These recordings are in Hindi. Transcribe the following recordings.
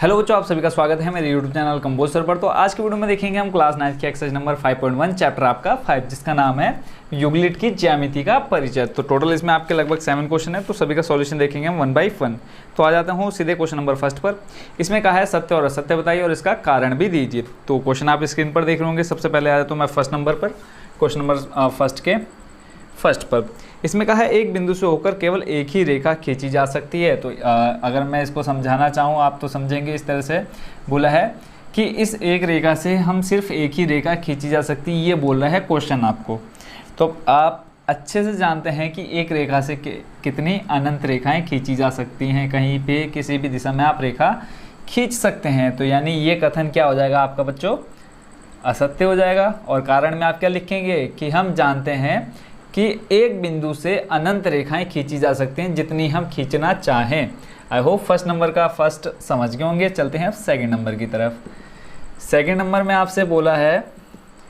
हेलो बच्चों, आप सभी का स्वागत है मेरे यूट्यूब चैनल कंपोज सर पर। तो आज की वीडियो में देखेंगे हम क्लास 9 की एक्सरसाइज नंबर 5.1 चैप्टर आपका 5 जिसका नाम है यूक्लिड की ज्यामिति का परिचय। तो टोटल इसमें आपके लगभग 7 क्वेश्चन है, तो सभी का सॉल्यूशन देखेंगे हम 1 बाई 1। तो आ जाता हूँ सीधे क्वेश्चन नंबर फर्स्ट पर। इसमें कहा है सत्य और असत्य बताइए और इसका कारण भी दीजिए। तो क्वेश्चन आप स्क्रीन पर देख रहे होंगे। सबसे पहले आ जाता हूँ मैं फर्स्ट नंबर पर, क्वेश्चन नंबर फर्स्ट के फर्स्ट पर। इसमें कहा है एक बिंदु से होकर केवल एक ही रेखा खींची जा सकती है। तो अगर मैं इसको समझाना चाहूँ आप तो समझेंगे इस तरह से। बोला है कि इस एक रेखा से हम सिर्फ एक ही रेखा खींची जा सकती है, ये बोल रहा है क्वेश्चन आपको। तो आप अच्छे से जानते हैं कि एक रेखा से कितनी अनंत रेखाएं खींची जा सकती हैं। कहीं पे किसी भी दिशा में आप रेखा खींच सकते हैं। तो यानी ये कथन क्या हो जाएगा आपका बच्चों, असत्य हो जाएगा। और कारण में आप क्या लिखेंगे कि हम जानते हैं कि एक बिंदु से अनंत रेखाएं खींची जा सकती हैं जितनी हम खींचना चाहें। आई होप फर्स्ट नंबर का फर्स्ट समझ गए होंगे। चलते हैं सेकंड नंबर की तरफ। सेकंड नंबर में आपसे बोला है,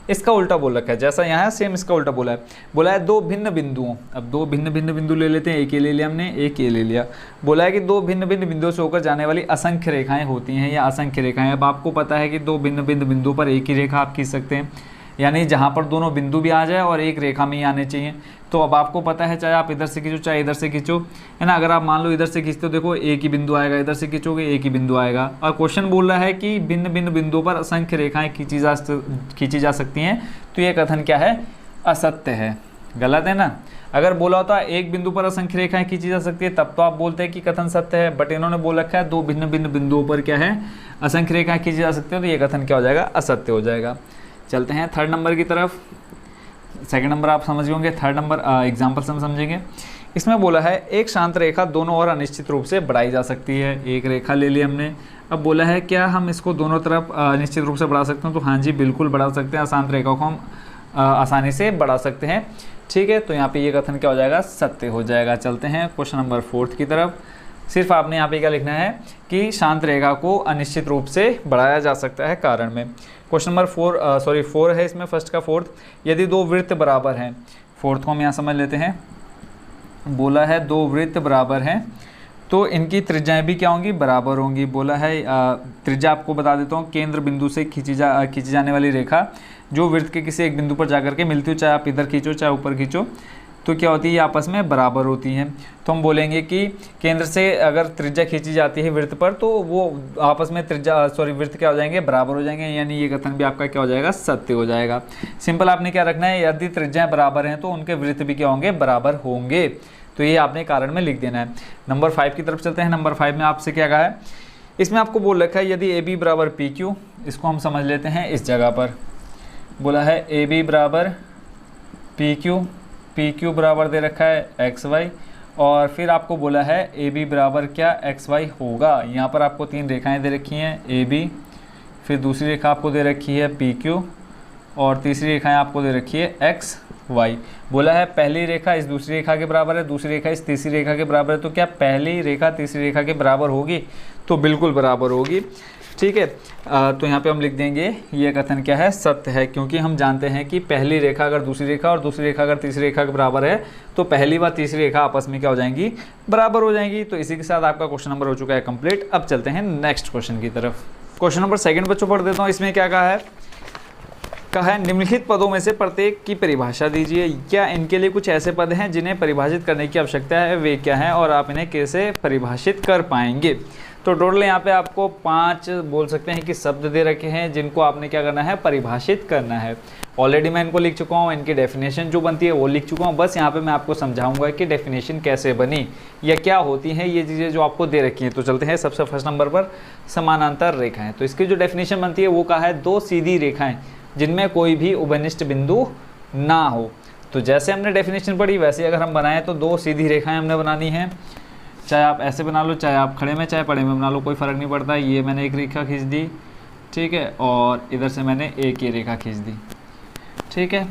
इसका उल्टा बोल रखा है, जैसा यहाँ है सेम इसका उल्टा बोला है। बोला है दो भिन्न बिंदुओं, अब दो भिन्न भिन्न बिंदु ले लेते हैं। एक ये ले लिया हमने, एक ये ले लिया। बोला है कि दो भिन्न भिन्न बिंदुओं से होकर जाने वाली असंख्य रेखाएं होती हैं या असंख्य रेखाएं। अब आपको पता है कि दो भिन्न भिन्न बिंदुओं पर एक ही रेखा आप खींच सकते हैं, यानी जहाँ पर दोनों बिंदु भी आ जाए और एक रेखा में ही आने चाहिए। तो अब आपको पता है चाहे आप इधर से खींचो चाहे इधर से खींचो, है ना। अगर आप मान लो इधर से खींचते हो, देखो एक ही बिंदु आएगा, इधर से खींचोगे एक ही बिंदु आएगा। और क्वेश्चन बोल रहा है कि भिन्न भिन्न बिंदुओं पर असंख्य रेखाएं खींची जा सकती हैं। तो ये कथन क्या है, असत्य है, गलत है ना। अगर बोला होता एक बिंदु पर असंख्य रेखाएं खींची जा सकती है तब तो आप बोलते हैं कि कथन सत्य है। बट इन्होंने बोल रखा है दो भिन्न भिन्न बिंदुओं पर क्या है, असंख्य रेखाएं खींची जा सकती है। तो ये कथन क्या हो जाएगा, असत्य हो जाएगा। चलते हैं थर्ड नंबर की तरफ। सेकंड नंबर आप समझ होंगे, थर्ड नंबर एग्जाम्पल से हम समझेंगे। इसमें बोला है एक शांत रेखा दोनों ओर अनिश्चित रूप से बढ़ाई जा सकती है। एक रेखा ले ली हमने। अब बोला है क्या हम इसको दोनों तरफ अनिश्चित रूप से बढ़ा सकते हैं। तो हाँ जी, बिल्कुल बढ़ा सकते हैं। अशांत रेखा को हम आसानी से बढ़ा सकते हैं, ठीक है। तो यहाँ पे ये कथन क्या हो जाएगा, सत्य हो जाएगा। चलते हैं क्वेश्चन नंबर फोर्थ की तरफ। सिर्फ आपने यहाँ पे क्या लिखना है कि शांत रेखा को अनिश्चित रूप से बढ़ाया जा सकता है कारण में। क्वेश्चन नंबर फोर है इसमें, फर्स्ट का फोर्थ। यदि दो वृत्त बराबर हैं, फोर्थ को हम यहाँ समझ लेते हैं। बोला है दो वृत्त बराबर हैं तो इनकी त्रिज्याएं भी क्या होंगी, बराबर होंगी। बोला है त्रिज्या आपको बता देता हूँ, केंद्र बिंदु से खींची जाने वाली रेखा जो वृत्त के किसी एक बिंदु पर जाकर के मिलती हो, चाहे आप इधर खींचो चाहे ऊपर खींचो, तो क्या होती है, ये आपस में बराबर होती हैं। तो हम बोलेंगे कि केंद्र से अगर त्रिज्या खींची जाती है वृत्त पर तो वो आपस में वृत्त क्या हो जाएंगे, बराबर हो जाएंगे। यानी ये कथन भी आपका क्या हो जाएगा, सत्य हो जाएगा। सिंपल आपने क्या रखना है, यदि त्रिज्याएं बराबर हैं तो उनके वृत्त भी क्या होंगे, बराबर होंगे। तो ये आपने कारण में लिख देना है। नंबर 5 की तरफ चलते हैं। नंबर 5 में आपसे क्या कहा है, इसमें आपको बोल रखा है यदि ए बी बराबर पी क्यू, इसको हम समझ लेते हैं इस जगह पर। बोला है ए बी बराबर पी क्यू बराबर दे रखा है एक्स वाई, और फिर आपको बोला है ए बी बराबर क्या, एक्स वाई होगा। यहाँ पर आपको तीन रेखाएं दे रखी हैं, ए बी, फिर दूसरी रेखा आपको दे रखी है पी क्यू, और तीसरी रेखाएं आपको दे रखी है एक्स वाई। बोला है पहली रेखा इस दूसरी रेखा के बराबर है, दूसरी रेखा इस तीसरी रेखा के बराबर है। तो क्या पहली रेखा तीसरी रेखा के बराबर होगी, तो बिल्कुल बराबर होगी, ठीक है। तो यहाँ पे हम लिख देंगे ये कथन क्या है, सत्य है। क्योंकि हम जानते हैं कि पहली रेखा अगर दूसरी रेखा और दूसरी रेखा अगर तीसरी रेखा के बराबर है तो पहली व तीसरी रेखा आपस में क्या हो जाएंगी, बराबर हो जाएंगी। तो इसी के साथ आपका क्वेश्चन नंबर हो चुका है कंप्लीट। अब चलते हैं नेक्स्ट क्वेश्चन की तरफ। क्वेश्चन नंबर सेकंड बच्चों पढ़ देता हूँ। इसमें क्या कहा है निम्नलिखित पदों में से प्रत्येक की परिभाषा दीजिए। क्या इनके लिए कुछ ऐसे पद हैं जिन्हें परिभाषित करने की आवश्यकता है, वे क्या हैं और आप इन्हें कैसे परिभाषित कर पाएंगे। तो टोटल यहाँ पे आपको 5 बोल सकते हैं कि शब्द दे रखे हैं जिनको आपने क्या करना है, परिभाषित करना है। ऑलरेडी मैं इनको लिख चुका हूँ, इनकी डेफिनेशन जो बनती है वो लिख चुका हूँ। बस यहाँ पे मैं आपको समझाऊंगा कि डेफिनेशन कैसे बनी या क्या होती हैं ये चीज़ें जो आपको दे रखी हैं। तो चलते हैं सबसे फर्स्ट नंबर पर, समानांतर रेखाएं। तो इसकी जो डेफिनेशन बनती है वो कहा है दो सीधी रेखाएं जिनमें कोई भी उभयनिष्ठ बिंदु ना हो। तो जैसे हमने डेफिनेशन पढ़ी वैसे अगर हम बनाएं तो दो सीधी रेखाएं हमने बनानी है। चाहे आप ऐसे बना लो, चाहे आप खड़े में चाहे पड़े में बना लो, कोई फ़र्क नहीं पड़ता। ये मैंने एक रेखा खींच दी, ठीक है, और इधर से मैंने एक ये रेखा खींच दी, ठीक है।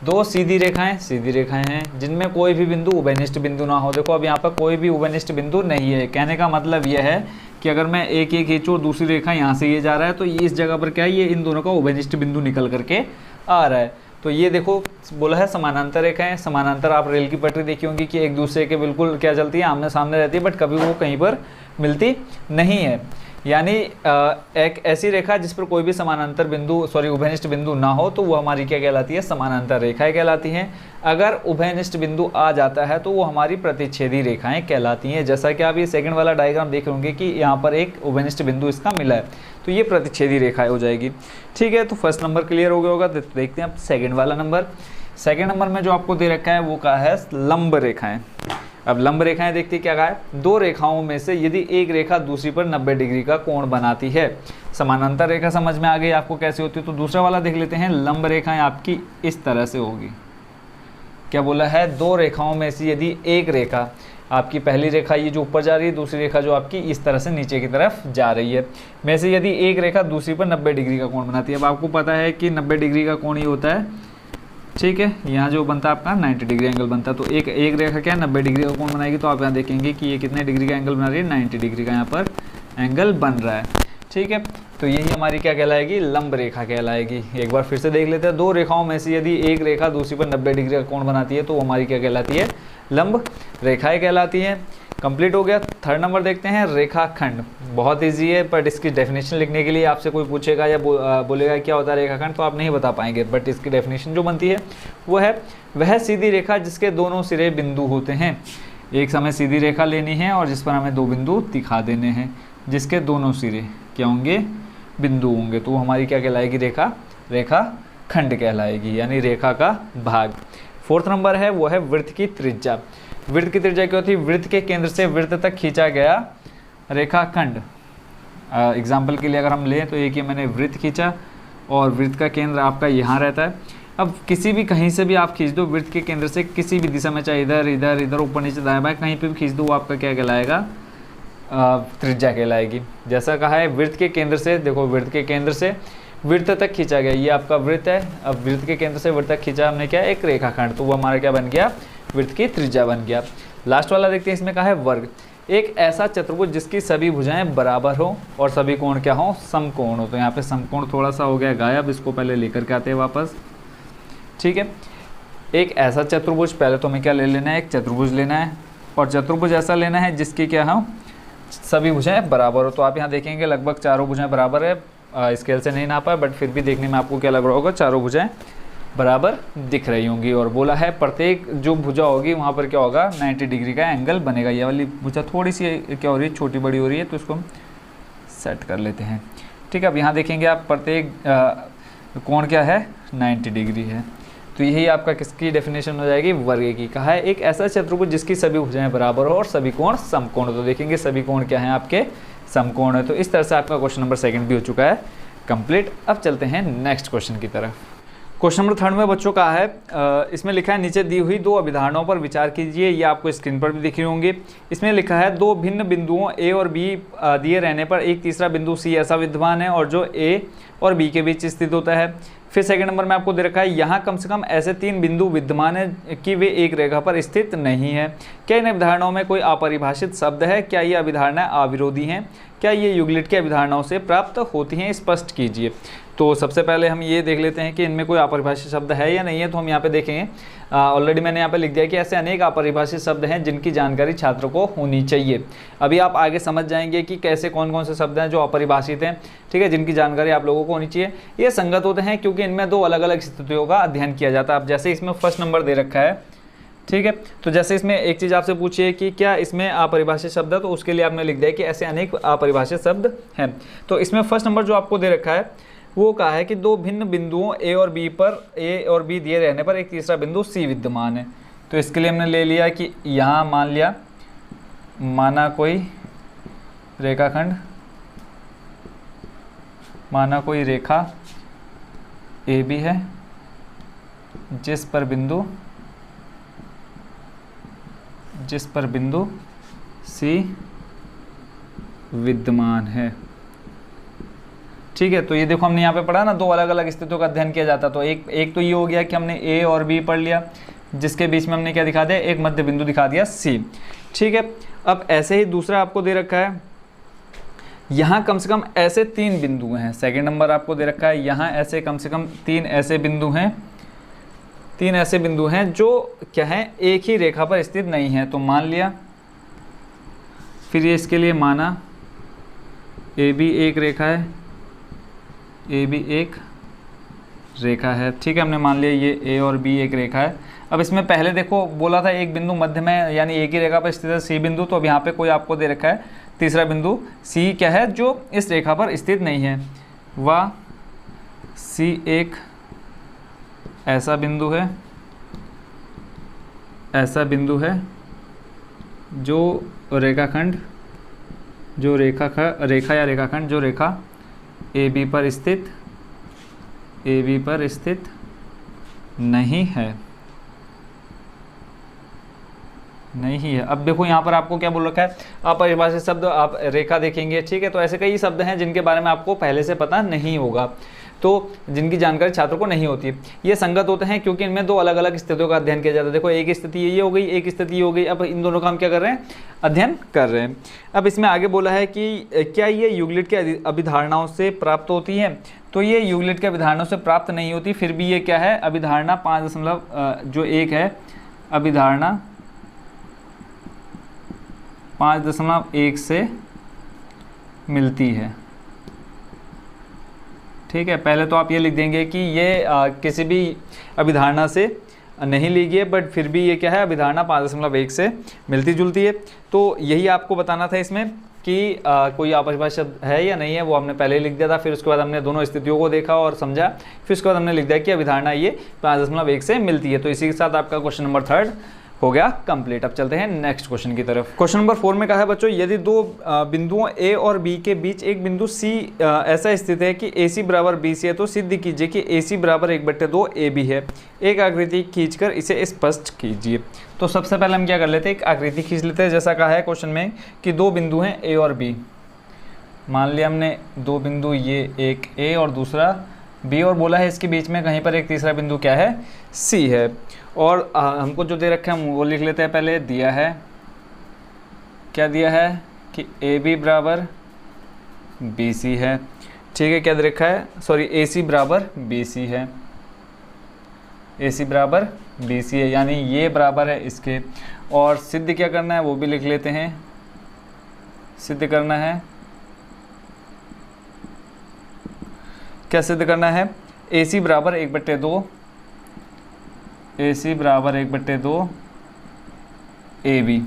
दो सीधी रेखाएं हैं जिनमें कोई भी बिंदु उभयनिष्ठ बिंदु ना हो। देखो अब यहाँ पर कोई भी उभयनिष्ठ बिंदु नहीं है। कहने का मतलब यह है कि अगर मैं एक खींचूँ और दूसरी रेखा यहाँ से ये जा रहा है तो ये इस जगह पर क्या है, ये इन दोनों का उभयनिष्ठ बिंदु निकल करके आ रहा है। तो ये देखो बोला है समानांतर रेखाएं। समानांतर आप रेल की पटरी देखी होंगी कि एक दूसरे के बिल्कुल क्या चलती है, आमने सामने रहती है, बट कभी वो कहीं पर मिलती नहीं है। यानी एक ऐसी रेखा जिस पर कोई भी समानांतर बिंदु उभयनिष्ठ बिंदु ना हो तो वो हमारी क्या कहलाती है, समानांतर रेखाएं कहलाती हैं। अगर उभयनिष्ठ बिंदु आ जाता है तो वो हमारी प्रतिच्छेदी रेखाएं कहलाती हैं। जैसा कि आप ये सेकंड वाला डायग्राम देख होंगे कि यहाँ पर एक उभयनिष्ठ बिंदु इसका मिला है, तो ये प्रतिच्छेदी रेखाएं हो जाएगी। ठीक है, तो फर्स्ट नंबर क्लियर हो गया होगा। तो देखते हैं अब सेकेंड वाला नंबर। सेकेंड नंबर में जो आपको दे रखा है वो क्या है, लंब रेखाएं। अब लंब रेखाएं देखते क्या कहा है, दो रेखाओं में से यदि एक रेखा दूसरी पर 90 डिग्री का कोण बनाती है। समानांतर रेखा समझ में आ गई आपको कैसे होती है। तो दूसरा वाला देख लेते हैं, लंब रेखाएं आपकी इस तरह से होगी। क्या बोला है, दो रेखाओं में से यदि एक रेखा आपकी, पहली रेखा ये जो ऊपर जा रही है, दूसरी रेखा जो आपकी इस तरह से नीचे की तरफ जा रही है, में से यदि एक रेखा दूसरी पर 90 डिग्री का कोण बनाती है। अब आपको पता है कि 90 डिग्री का कोण ही होता है, ठीक है, यहाँ जो बनता है आपका 90 डिग्री एंगल बनता है। तो एक रेखा क्या है 90 डिग्री का कोण बनाएगी, तो आप यहाँ देखेंगे कि ये कितने डिग्री का एंगल बना रही है, 90 डिग्री का यहाँ पर एंगल बन रहा है। ठीक है, तो यही हमारी क्या कहलाएगी, लंब रेखा कहलाएगी। एक बार फिर से देख लेते हैं, दो रेखाओं में से यदि एक रेखा दूसरी पर 90 डिग्री का कोण बनाती है तो वो हमारी क्या कहलाती है, लंब रेखाएं कहलाती हैं। कंप्लीट हो गया। थर्ड नंबर देखते हैं, रेखाखंड। बहुत इजी है, बट इसकी डेफिनेशन लिखने के लिए आपसे कोई पूछेगा या बोलेगा क्या होता है रेखाखंड, तो आप नहीं बता पाएंगे। बट इसकी डेफिनेशन जो बनती है वो है, वह सीधी रेखा जिसके दोनों सिरे बिंदु होते हैं। एक समय सीधी रेखा लेनी है और जिस पर हमें दो बिंदु दिखा देने हैं, जिसके दोनों सिरे क्या होंगे, बिंदु होंगे, तो वो हमारी क्या कहलाएगी, रेखाखंड कहलाएगी, यानी रेखा का भाग। फोर्थ नंबर है वो है वृत्त की त्रिज्या। वृत्त की त्रिज्या क्या होती है, वृत्त के केंद्र से वृत्त तक खींचा गया रेखाखंड। एग्जाम्पल के लिए अगर हम लें तो एक ये मैंने वृत्त खींचा और वृत्त का केंद्र आपका यहाँ रहता है। अब किसी भी कहीं से भी आप खींच दो वृत्त के केंद्र से, किसी भी दिशा में, चाहे इधर इधर इधर ऊपर नीचे दाएं बाएं कहीं पे भी खींच दो, वो आपका क्या कहलाएगा, त्रिज्या कहलाएगी। जैसा कहा है वृत्त के केंद्र से, देखो वृत्त के केंद्र से वृत्त तक खींचा गया, ये आपका वृत्त है। अब वृत्त के केंद्र से वृत्त तक खींचा हमने क्या, एक रेखाखंड, तो वो हमारा क्या बन गया, वृत्त की त्रिज्या बन गया। लास्ट वाला देखते हैं, इसमें कहा है वर्ग। एक ऐसा चतुर्भुज जिसकी सभी भुजाएं बराबर हो और सभी कोण क्या हो, समकोण हो। तो यहाँ पे समकोण थोड़ा सा हो गया गायब, इसको पहले लेकर के आते हैं वापस। ठीक है, एक ऐसा चतुर्भुज, पहले तो हमें क्या ले लेना है, एक चतुर्भुज लेना है, और चतुर्भुज ऐसा लेना है जिसकी क्या हो, सभी भुजाएं बराबर हो। तो आप यहाँ देखेंगे लगभग चारों भुजाएं बराबर है। स्केल से नहीं नापा है, बट फिर भी देखने में आपको क्या लग रहा होगा, चारों भुजाएं बराबर दिख रही होंगी। और बोला है प्रत्येक जो भुजा होगी वहाँ पर क्या होगा, 90 डिग्री का एंगल बनेगा। ये वाली भुजा थोड़ी सी क्या हो रही है, छोटी बड़ी हो रही है, तो इसको हम सेट कर लेते हैं। ठीक है, अब यहाँ देखेंगे आप प्रत्येक कोण क्या है, 90 डिग्री है। तो यही आपका किसकी डेफिनेशन हो जाएगी, वर्ग की। कहा है एक ऐसा चतुर्भुज जिसकी सभी भुजाएं बराबर हो और सभी कोण समकोण। तो देखेंगे सभी कोण क्या हैं, आपके समकोण है। तो इस तरह से आपका क्वेश्चन नंबर 2 भी हो चुका है कंप्लीट। अब चलते हैं नेक्स्ट क्वेश्चन की तरफ। क्वेश्चन नंबर 3 में बच्चों का है, इसमें लिखा है नीचे दी हुई दो अभिधारणाओं पर विचार कीजिए। ये आपको स्क्रीन पर भी दिख रही होंगी। इसमें लिखा है दो भिन्न बिंदुओं ए और बी दिए रहने पर एक तीसरा बिंदु सी ऐसा विद्यमान है और जो ए और बी के बीच स्थित होता है। फिर सेकंड नंबर में आपको दे रखा है यहाँ कम से कम ऐसे 3 बिंदु विद्यमान है कि वे एक रेखा पर स्थित नहीं है। क्या इन अभिधारणाओं में कोई अपरिभाषित शब्द है? क्या ये अभिधारणाएं अविरोधी हैं? क्या ये यूक्लिड की अभिधारणाओं से प्राप्त होती हैं? स्पष्ट कीजिए। तो सबसे पहले हम ये देख लेते हैं कि इनमें कोई अपरिभाषित शब्द है या नहीं है। तो हम यहाँ पे देखेंगे, ऑलरेडी मैंने यहाँ पे लिख दिया कि ऐसे अनेक अपरिभाषित शब्द हैं जिनकी जानकारी छात्र को होनी चाहिए। अभी आप आगे समझ जाएंगे कि कैसे कौन कौन से शब्द हैं जो अपरिभाषित हैं, ठीक है, जिनकी जानकारी आप लोगों को होनी चाहिए। ये संगत होते हैं क्योंकि इनमें 2 अलग अलग स्थितियों का अध्ययन किया जाता है। अब जैसे इसमें फर्स्ट नंबर दे रखा है, ठीक है, तो जैसे इसमें एक चीज़ आपसे पूछिए कि क्या इसमें अपरिभाषित शब्द है, तो उसके लिए आपने लिख दिया कि ऐसे अनेक अपरिभाषित शब्द हैं। तो इसमें फर्स्ट नंबर जो आपको दे रखा है वो कहा है कि 2 भिन्न बिंदुओं ए और बी दिए रहने पर एक तीसरा बिंदु सी विद्यमान है। तो इसके लिए हमने ले लिया कि यहाँ मान लिया, माना कोई रेखाखंड, माना कोई रेखा ए बी है जिस पर बिंदु सी विद्यमान है। ठीक है, तो ये देखो हमने यहाँ पे पढ़ा ना, 2 अलग अलग स्थितियों का अध्ययन किया जाता। तो एक तो ये हो गया कि हमने ए और बी पढ़ लिया, जिसके बीच में हमने क्या दिखा दिया, एक मध्य बिंदु दिखा दिया सी। ठीक है, अब ऐसे ही दूसरा आपको दे रखा है, यहाँ कम से कम ऐसे 3 बिंदु हैं। सेकेंड नंबर आपको दे रखा है, यहाँ ऐसे कम से कम 3 ऐसे बिंदु हैं, 3 ऐसे बिंदु हैं जो क्या है, एक ही रेखा पर स्थित नहीं है। तो मान लिया, फिर ये इसके लिए माना ए बी एक रेखा है, ए बी एक रेखा है, ठीक है, हमने मान लिया ये ए और बी एक रेखा है। अब इसमें पहले देखो बोला था एक बिंदु मध्य में यानी एक ही रेखा पर स्थित है सी बिंदु, तो अब यहाँ पे कोई आपको दे रखा है तीसरा बिंदु सी क्या है जो इस रेखा पर स्थित नहीं है, वह सी एक ऐसा बिंदु है, ऐसा बिंदु है जो रेखाखंड, जो रेखा या रेखाखंड जो रेखा ए बी पर स्थित, ए बी पर स्थित नहीं है, नहीं है। अब देखो यहाँ पर आपको क्या बोल रखा है, अपरिभाषित शब्द आप रेखा देखेंगे, ठीक है, तो ऐसे कई शब्द हैं जिनके बारे में आपको पहले से पता नहीं होगा, तो जिनकी जानकारी छात्र को नहीं होती। ये संगत होते हैं क्योंकि इनमें दो अलग अलग स्थितियों का अध्ययन किया जाता है। देखो एक स्थिति ये हो गई, एक स्थिति ये हो गई, अब इन दोनों का हम क्या कर रहे हैं, अध्ययन कर रहे हैं। अब इसमें आगे बोला है कि क्या ये यूक्लिड के अभिधारणाओं से प्राप्त होती है, तो ये यूक्लिड के अभिधारणाओं से प्राप्त नहीं होती, फिर भी ये क्या है, अभिधारणा 5.1 है, अभिधारणा 5.1 से मिलती है, ठीक है। पहले तो आप ये लिख देंगे कि ये किसी भी अभिधारणा से नहीं ली गई है, बट फिर भी ये क्या है, अभिधारणा 5.1 से मिलती जुलती है। तो यही आपको बताना था इसमें कि कोई अपरिभाषित शब्द है या नहीं है, वो हमने पहले ही लिख दिया था, फिर उसके बाद हमने दोनों स्थितियों को देखा और समझा, फिर उसके बाद हमने लिख दिया कि अभिधारणा ये 5.1 से मिलती है। तो इसी के साथ आपका क्वेश्चन नंबर 3 हो गया कंप्लीट। अब चलते हैं नेक्स्ट क्वेश्चन की तरफ। क्वेश्चन नंबर 4 में कहा है बच्चों, यदि दो बिंदुओं ए और बी के बीच एक बिंदु सी ऐसा स्थित है कि AC बराबर BC है, तो सिद्ध कीजिए कि AC बराबर 1/2 AB है। एक आकृति खींचकर इसे स्पष्ट कीजिए। तो सबसे पहले हम क्या कर लेते हैं, एक आकृति खींच लेते हैं। जैसा कहा है क्वेश्चन में कि दो बिंदु हैं A और B, मान लिया हमने दो बिंदु, ये एक A और दूसरा B, और बोला है इसके बीच में कहीं पर एक तीसरा बिंदु क्या है, C है। और हमको जो दे रखा है वो लिख लेते हैं। पहले दिया है, क्या दिया है कि AB बराबर BC है, ठीक है, क्या दे रखा है, सॉरी AC बराबर BC है, AC बराबर BC है, यानी ये बराबर है इसके। और सिद्ध क्या करना है वो भी लिख लेते हैं, सिद्ध करना है, क्या सिद्ध करना है, AC बराबर 1/2, AC बराबर 1/2 AB,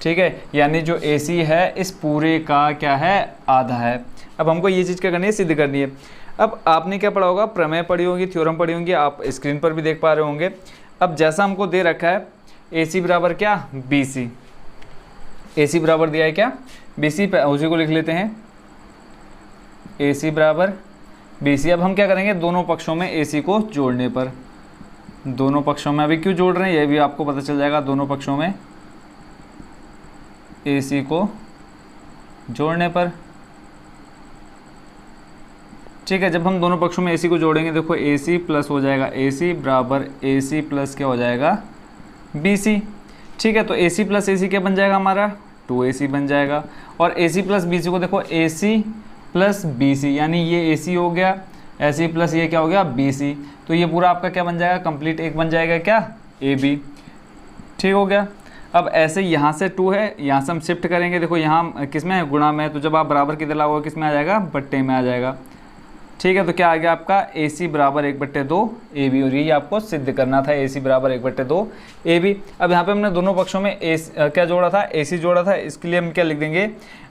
ठीक है, यानी जो AC है इस पूरे का क्या है, आधा है। अब हमको ये चीज़ क्या करनी है, सिद्ध करनी है। अब आपने क्या पढ़ा होगा, प्रमेय पढ़ी होगी, थ्योरम पढ़ी होंगी, आप स्क्रीन पर भी देख पा रहे होंगे। अब जैसा हमको दे रखा है AC बराबर क्या, BC, AC बराबर दिया है क्या, BC, पे उसी को लिख लेते हैं, AC बराबर BC। अब हम क्या करेंगे, दोनों पक्षों में AC को जोड़ने पर, दोनों पक्षों में, अभी क्यों जोड़ रहे हैं ये भी आपको पता चल जाएगा, दोनों पक्षों में AC को जोड़ने पर, ठीक है। जब हम दोनों पक्षों में AC को जोड़ेंगे, देखो AC प्लस हो जाएगा AC बराबर AC प्लस क्या हो जाएगा, BC, ठीक है। तो AC प्लस AC क्या बन जाएगा हमारा, 2AC बन जाएगा। और AC प्लस BC को देखो, AC प्लस BC, यानी ये AC हो गया, AC प्लस ये क्या हो गया, BC, तो ये पूरा आपका क्या बन जाएगा, कंप्लीट एक बन जाएगा क्या, AB, ठीक हो गया। अब ऐसे यहाँ से 2 है, यहाँ से हम शिफ्ट करेंगे, देखो यहाँ किस में है, गुणा में है, तो जब आप बराबर की दिला किस में आ जाएगा, बट्टे में आ जाएगा, ठीक है। तो क्या आ गया आपका, AC बराबर 1/2 AB, और यही आपको सिद्ध करना था, AC बराबर 1/2 AB। अब यहाँ पे हमने दोनों पक्षों में क्या जोड़ा था, AC जोड़ा था, इसके लिए हम क्या लिख देंगे,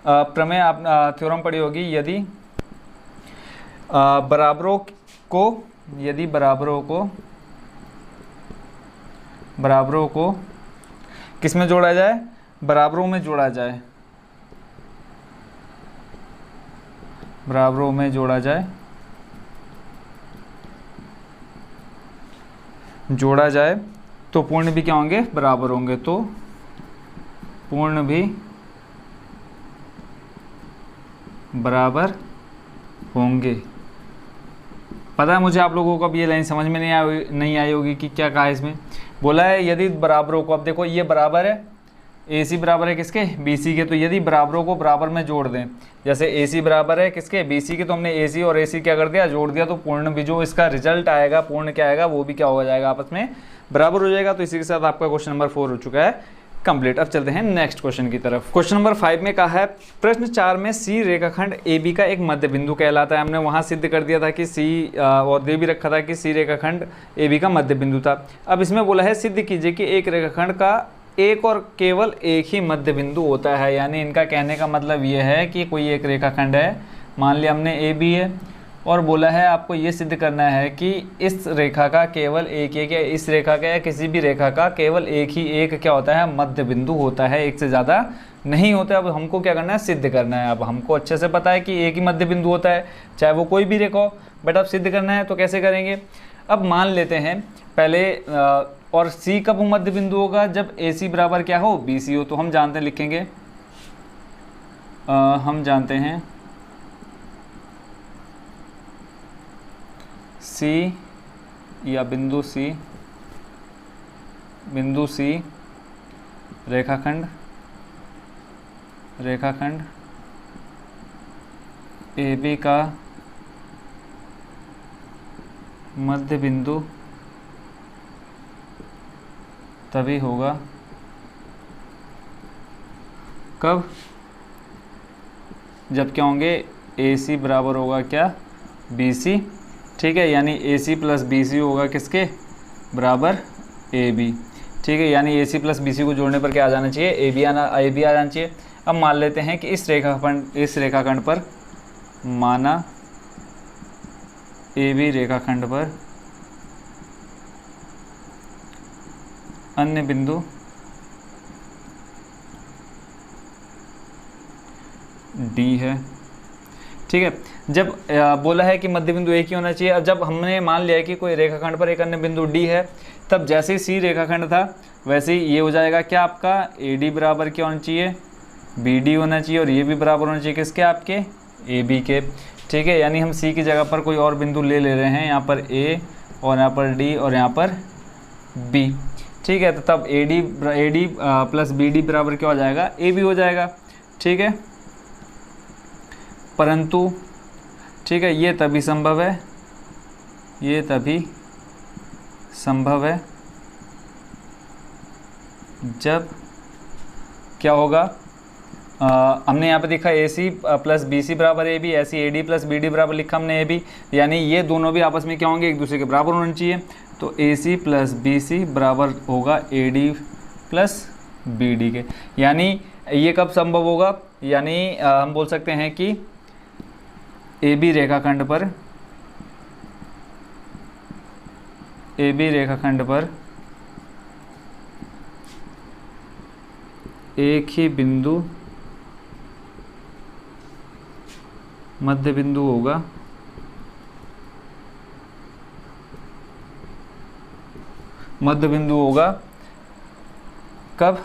प्रमेय आप थ्योरम पढ़ी होगी, यदि बराबरों को किस में जोड़ा जाए, बराबरों में जोड़ा जाए, बराबरों में जोड़ा जाए, जोड़ा जाए तो पूर्ण भी क्या होंगे, बराबर होंगे, तो पूर्ण भी बराबर होंगे। पता है मुझे आप लोगों को अब ये लाइन समझ में नहीं आई होगी कि क्या कहा है इसमें। बोला है यदि बराबरों को, अब देखो ये बराबर है, AC बराबर है किसके, BC के, तो यदि बराबरों को बराबर में जोड़ दें, जैसे AC बराबर है किसके, BC के, तो हमने AC और AC क्या कर दिया, जोड़ दिया, तो पूर्ण भी जो इसका रिजल्ट आएगा, पूर्ण क्या आएगा, वो भी क्या हो जाएगा, आपस में बराबर हो जाएगा। तो इसी के साथ आपका क्वेश्चन नंबर 4 हो चुका है कंप्लीट। अब चलते हैं नेक्स्ट क्वेश्चन की तरफ। क्वेश्चन नंबर 5 में कहा है प्रश्न 4 में सी रेखाखंड ए बी का एक मध्य बिंदु कहलाता है। हमने वहाँ सिद्ध कर दिया था कि सी और दे भी रखा था कि सी रेखाखंड ए बी का मध्य बिंदु था। अब इसमें बोला है सिद्ध कीजिए कि एक रेखाखंड का एक और केवल एक ही मध्य बिंदु होता है। यानी इनका कहने का मतलब ये है कि कोई एक रेखाखंड है, मान लिया हमने ए बी है, और बोला है आपको ये सिद्ध करना है कि इस रेखा का केवल एक या इस रेखा का या किसी भी रेखा का केवल एक ही एक क्या होता है, मध्य बिंदु होता है, एक से ज़्यादा नहीं होता। अब हमको क्या करना है, सिद्ध करना है। अब हमको अच्छे से पता है कि एक ही मध्य बिंदु होता है, चाहे वो कोई भी रेखा हो, बट अब सिद्ध करना है तो कैसे करेंगे। अब मान लेते हैं पहले और सी कब मध्य बिंदु होगा, जब ए सी बराबर क्या हो, बी सी हो। तो हम जानते हैं, लिखेंगे हम जानते हैं सी या बिंदु सी रेखाखंड ए बी का मध्य बिंदु तभी होगा कब, जब क्या होंगे, ए सी बराबर होगा क्या, बी सी। ठीक है, यानी ए सी प्लस बी सी होगा किसके बराबर, ए बी। ठीक है, यानी ए सी प्लस बी सी को जोड़ने पर क्या आ जाना चाहिए, ए बी आ जाना चाहिए। अब मान लेते हैं कि इस रेखाखंड पर माना ए बी रेखाखंड पर अन्य बिंदु डी है। ठीक है, जब बोला है कि मध्य बिंदु एक ही होना चाहिए। अब जब हमने मान लिया कि कोई रेखाखंड पर एक अन्य बिंदु डी है, तब जैसे ही सी रेखाखंड था वैसे ही ये हो जाएगा क्या, आपका ए डी बराबर क्या होना चाहिए, बी डी होना चाहिए, और ये भी बराबर होना चाहिए किसके, आपके ए बी के। ठीक है, यानी हम सी की जगह पर कोई और बिंदु ले रहे हैं, यहाँ पर ए और यहाँ पर डी और यहाँ पर बी। ठीक है, तो तब A D plus B D बराबर क्या हो जाएगा, ए बी हो जाएगा। ठीक है, परंतु ठीक है, ये तभी संभव है जब क्या होगा, हमने यहाँ पे देखा ए सी प्लस बी सी बराबर ए बी, ऐसी A D plus B D बराबर लिखा हमने ए बी, यानी ये दोनों भी आपस में क्या होंगे, एक दूसरे के बराबर होने चाहिए। तो ए सी प्लस बी सी बराबर होगा A D plus B D के। यानी ये कब संभव होगा, यानी हम बोल सकते हैं कि ए बी रेखाखंड पर एक ही बिंदु मध्य बिंदु होगा, कब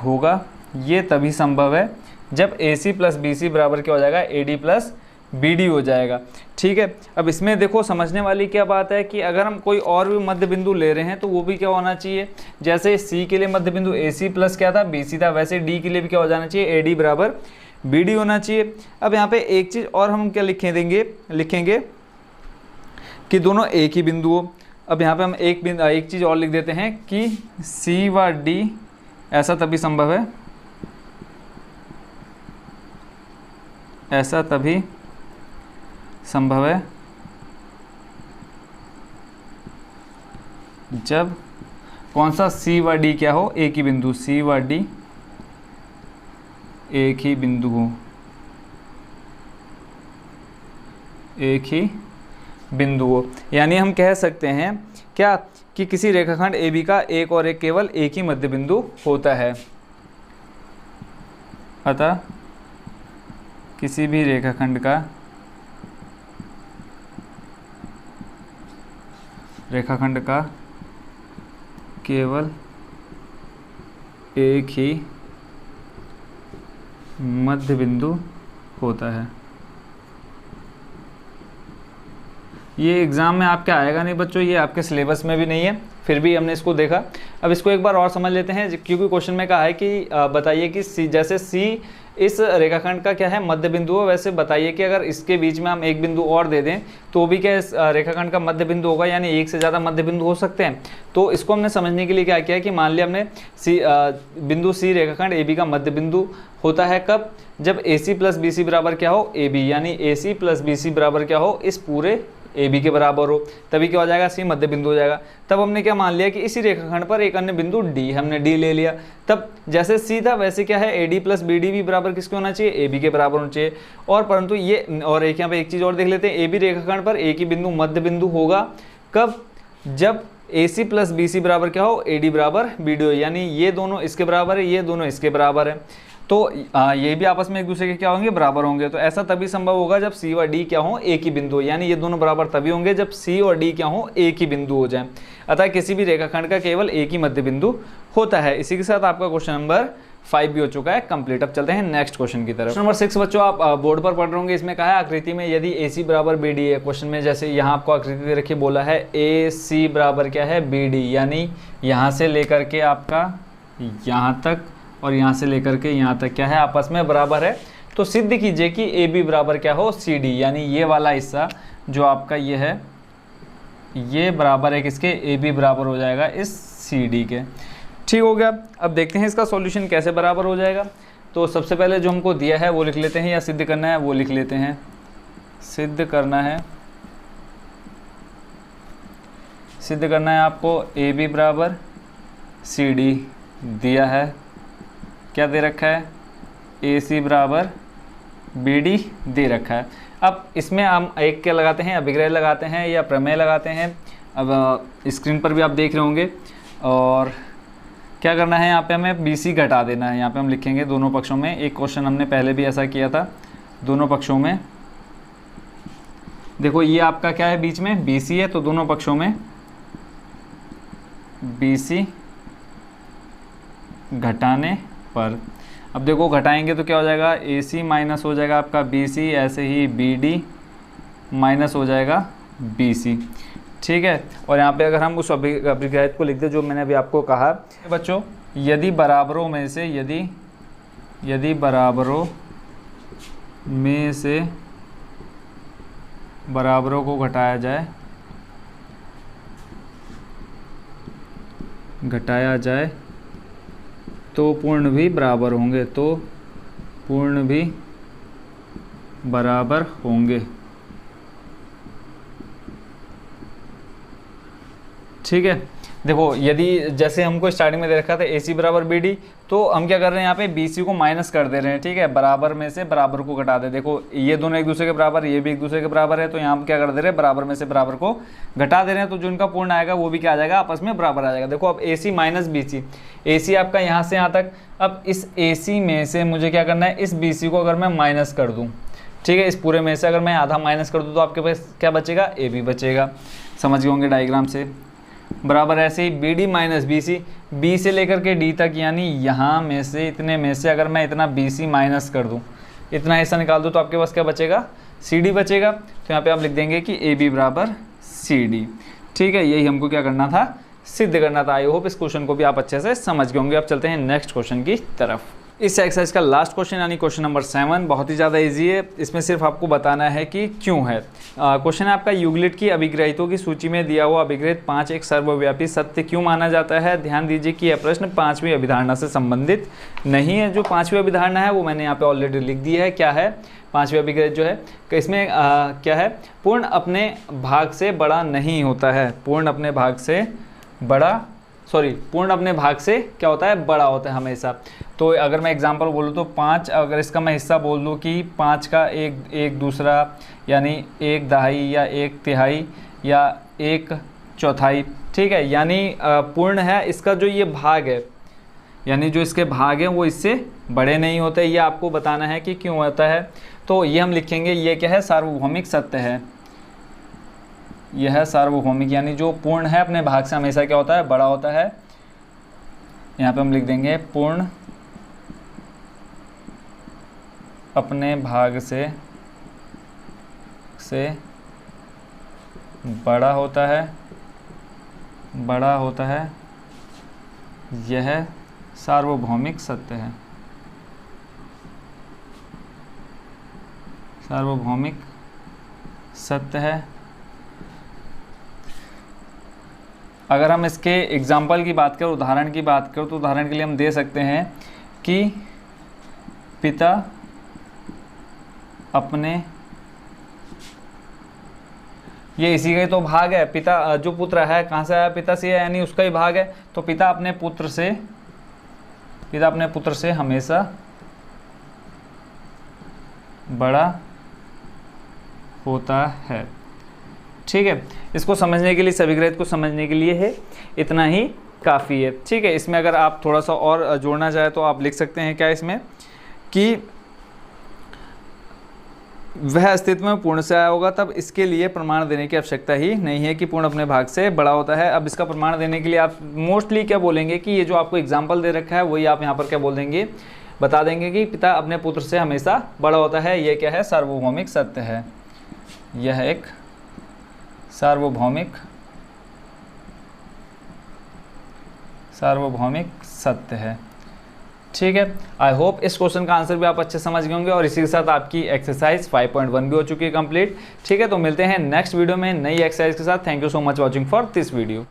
होगा, ये तभी संभव है जब ए सी प्लस बी सी बराबर क्या हो जाएगा, A D plus B D हो जाएगा। ठीक है, अब इसमें देखो समझने वाली क्या बात है कि अगर हम कोई और भी मध्य बिंदु ले रहे हैं तो वो भी क्या होना चाहिए, जैसे सी के लिए मध्य बिंदु ए सी प्लस क्या था, बी सी था, वैसे डी के लिए भी क्या हो जाना चाहिए, ए डी बराबर बी डी होना चाहिए। अब यहाँ पे एक चीज़ और हम क्या लिखेंगे कि दोनों एक ही बिंदु हो। अब यहाँ पे हम एक चीज़ और लिख देते हैं कि सी व डी ऐसा तभी संभव है जब कौन सा, सी व डी क्या हो, एक ही बिंदु, सी व डी एक ही बिंदु हो, यानी हम कह सकते हैं क्या कि किसी रेखाखंड ए बी का एक और एक केवल एक ही मध्य बिंदु होता है। अतः किसी भी रेखाखंड का केवल एक ही मध्य बिंदु होता है। ये एग्ज़ाम में आपके आएगा नहीं बच्चों, ये आपके सिलेबस में भी नहीं है, फिर भी हमने इसको देखा। अब इसको एक बार और समझ लेते हैं, क्योंकि क्वेश्चन में कहा है कि बताइए कि सी, जैसे सी इस रेखाखंड का क्या है, मध्य बिंदु है। वैसे बताइए कि अगर इसके बीच में हम एक बिंदु और दे दें तो भी क्या इस रेखाखंड का मध्य बिंदु होगा, यानी एक से ज़्यादा मध्य बिंदु हो सकते हैं। तो इसको हमने समझने के लिए क्या किया कि मान लिया हमने बिंदु सी रेखाखंड ए बी का मध्य बिंदु होता है कब, जब ए सी प्लस बी सी बराबर क्या हो, ए बी, यानी ए सी प्लस बी सी बराबर क्या हो, इस पूरे ए बी के बराबर हो, तभी क्या हो जाएगा, सी मध्य बिंदु हो जाएगा। तब हमने क्या मान लिया कि इसी रेखाखंड पर एक अन्य बिंदु डी, हमने डी ले लिया। तब जैसे सी था वैसे क्या है, A D plus B D भी बराबर किसके होना चाहिए, ए बी के बराबर होना चाहिए। और परंतु ये, और एक यहाँ पे एक चीज़ और देख लेते हैं, ए बी रेखाखंड पर एक ही बिंदु मध्य बिंदु होगा कब, जब ए सी प्लस बी सी बराबर क्या हो, ए डी बराबर बी डी हो, यानी ये दोनों इसके बराबर है, ये दोनों इसके बराबर है। तो ये भी आपस में एक दूसरे के क्या होंगे, बराबर होंगे। तो ऐसा तभी संभव होगा जब सी और डी क्या हो, एक ही बिंदु हो, यानी ये दोनों बराबर तभी होंगे जब सी और डी क्या हो, एक ही बिंदु हो जाए। अतः किसी भी रेखाखंड का केवल एक ही मध्य बिंदु होता है। इसी के साथ आपका क्वेश्चन नंबर 5 भी हो चुका है कंप्लीट। अब चलते हैं नेक्स्ट क्वेश्चन की तरफ। क्वेश्चन नंबर 6 बच्चों आप बोर्ड पर पढ़ रहे होंगे। इसमें कहा है आकृति में यदि ए सी बराबर बी डी है। क्वेश्चन में जैसे यहाँ आपको आकृति दे रखी बोला है ए सी बराबर क्या है, बी डी, यानी यहाँ से लेकर के आपका यहाँ तक और यहाँ से लेकर के यहाँ तक क्या है, आपस में बराबर है। तो सिद्ध कीजिए कि ए बी बराबर क्या हो, सी डी, यानी ये वाला हिस्सा जो आपका ये है, ये बराबर है किसके, ए बी बराबर हो जाएगा इस सी डी के। ठीक हो गया। अब देखते हैं इसका सॉल्यूशन कैसे बराबर हो जाएगा। तो सबसे पहले जो हमको दिया है वो लिख लेते हैं, या सिद्ध करना है वो लिख लेते हैं। सिद्ध करना है आपको ए बी बराबर सी डी दिया है, क्या दे रखा है, ए सी बराबर बी डी दे रखा है। अब इसमें हम एक क्या लगाते हैं, अभिग्रह लगाते हैं या प्रमेय लगाते हैं। अब स्क्रीन पर भी आप देख रहे होंगे। और क्या करना है, यहाँ पे हमें बी सी घटा देना है। यहाँ पे हम लिखेंगे दोनों पक्षों में, एक क्वेश्चन हमने पहले भी ऐसा किया था, दोनों पक्षों में देखो ये आपका क्या है, बीच में बी सी है, तो दोनों पक्षों में बी सी घटाने पर, अब देखो घटाएंगे तो क्या हो जाएगा, ए सी माइनस हो जाएगा आपका बी सी, ऐसे ही बी डी माइनस हो जाएगा बी सी। ठीक है। और यहाँ पे अगर हम उस अभिग्रहित को लिख दें जो मैंने अभी आपको कहा बच्चों, यदि बराबरों में से यदि बराबरों में से बराबरों को घटाया जाए तो पूर्ण भी बराबर होंगे, तो पूर्ण भी बराबर होंगे। ठीक है। देखो यदि जैसे हमको स्टार्टिंग में दे रखा था ए सी बराबर बी डी, तो हम क्या कर रहे हैं यहाँ पे बी सी को माइनस कर दे रहे हैं। ठीक है, बराबर में से बराबर को घटा दे। देखो ये दोनों एक दूसरे के बराबर, ये भी एक दूसरे के बराबर है, तो यहाँ हम क्या कर दे रहे हैं, बराबर में से बराबर को घटा दे रहे हैं। तो जो इनका पूर्ण आएगा वो भी क्या आ जाएगा, आपस में बराबर आ जाएगा। देखो अब ए सी माइनस बी सी, ए सी आपका यहाँ से यहाँ तक। अब इस ए सी में से मुझे क्या करना है, इस बी सी को अगर मैं माइनस कर दूँ, ठीक है, इस पूरे में से अगर मैं आधा माइनस कर दूँ तो आपके पास क्या बचेगा, ए बी बचेगा। समझ गए होंगे डायग्राम से। बराबर ऐसे ही B D minus B C, B से लेकर के डी तक, यानी यहाँ में से इतने में से अगर मैं इतना बी सी माइनस कर दूँ, इतना हिस्सा निकाल दूँ, तो आपके पास क्या बचेगा, सी डी बचेगा। तो यहाँ पे आप लिख देंगे कि ए बी बराबर सी डी। ठीक है, यही हमको क्या करना था, सिद्ध करना था। आई होप इस क्वेश्चन को भी आप अच्छे से समझ गए होंगे। अब चलते हैं नेक्स्ट क्वेश्चन की तरफ। इस एक्सरसाइज का लास्ट क्वेश्चन यानी क्वेश्चन नंबर 7 बहुत ही ज़्यादा इजी है। इसमें सिर्फ आपको बताना है कि क्यों है। क्वेश्चन है आपका, यूक्लिड की अभिग्रहितों की सूची में दिया हुआ अभिग्रहित 5 एक सर्वव्यापी सत्य क्यों माना जाता है। ध्यान दीजिए कि यह प्रश्न 5वीं अभिधारणा से संबंधित नहीं है। जो 5वीं अभिधारणा है वो मैंने यहाँ पे ऑलरेडी लिख दी है। क्या है 5वीं अभिग्रहित जो है, इसमें क्या है, पूर्ण अपने भाग से बड़ा नहीं होता है। पूर्ण अपने भाग से क्या होता है, बड़ा होता है हमेशा। तो अगर मैं एग्जांपल बोलूँ तो 5, अगर इसका मैं हिस्सा बोल दूँ कि 5 का एक दूसरा, यानी 1/2 या 1/3 या 1/4, ठीक है, यानी पूर्ण है। इसका जो ये भाग है, यानी जो इसके भाग हैं वो इससे बड़े नहीं होते। ये आपको बताना है कि क्यों होता है। तो ये हम लिखेंगे, ये क्या है, सार्वभौमिक सत्य है। यह है सार्वभौमिक, यानी जो पूर्ण है अपने भाग से हमेशा क्या होता है, बड़ा होता है। यहाँ पे हम लिख देंगे पूर्ण अपने भाग से बड़ा होता है, यह सार्वभौमिक सत्य है। सार्वभौमिक सत्य है। अगर हम इसके एग्जाम्पल की बात करें, उदाहरण की बात करें, तो उदाहरण के लिए हम दे सकते हैं कि पिता अपने, ये इसी का ही तो भाग है, पिता जो पुत्र है कहाँ से आया, पिता से है, यानी उसका ही भाग है। तो पिता अपने पुत्र से हमेशा बड़ा होता है। ठीक है, इसको समझने के लिए, सविग्रहित को समझने के लिए है इतना ही काफ़ी है। ठीक है, इसमें अगर आप थोड़ा सा और जोड़ना चाहे तो आप लिख सकते हैं क्या इसमें, कि वह अस्तित्व में पूर्ण से आया होगा, तब इसके लिए प्रमाण देने की आवश्यकता ही नहीं है कि पूर्ण अपने भाग से बड़ा होता है। अब इसका प्रमाण देने के लिए आप मोस्टली क्या बोलेंगे कि ये जो आपको एग्जाम्पल दे रखा है वही आप यहाँ पर क्या बोल देंगे, बता देंगे कि पिता अपने पुत्र से हमेशा बड़ा होता है। ये क्या है, सार्वभौमिक सत्य है। यह एक सार्वभौमिक सत्य है। ठीक है, आई होप इस क्वेश्चन का आंसर भी आप अच्छे समझ गए होंगे, और इसी के साथ आपकी एक्सरसाइज 5.1 भी हो चुकी है कंप्लीट। ठीक है, तो मिलते हैं नेक्स्ट वीडियो में नई एक्सरसाइज के साथ। Thank you so much watching for this video.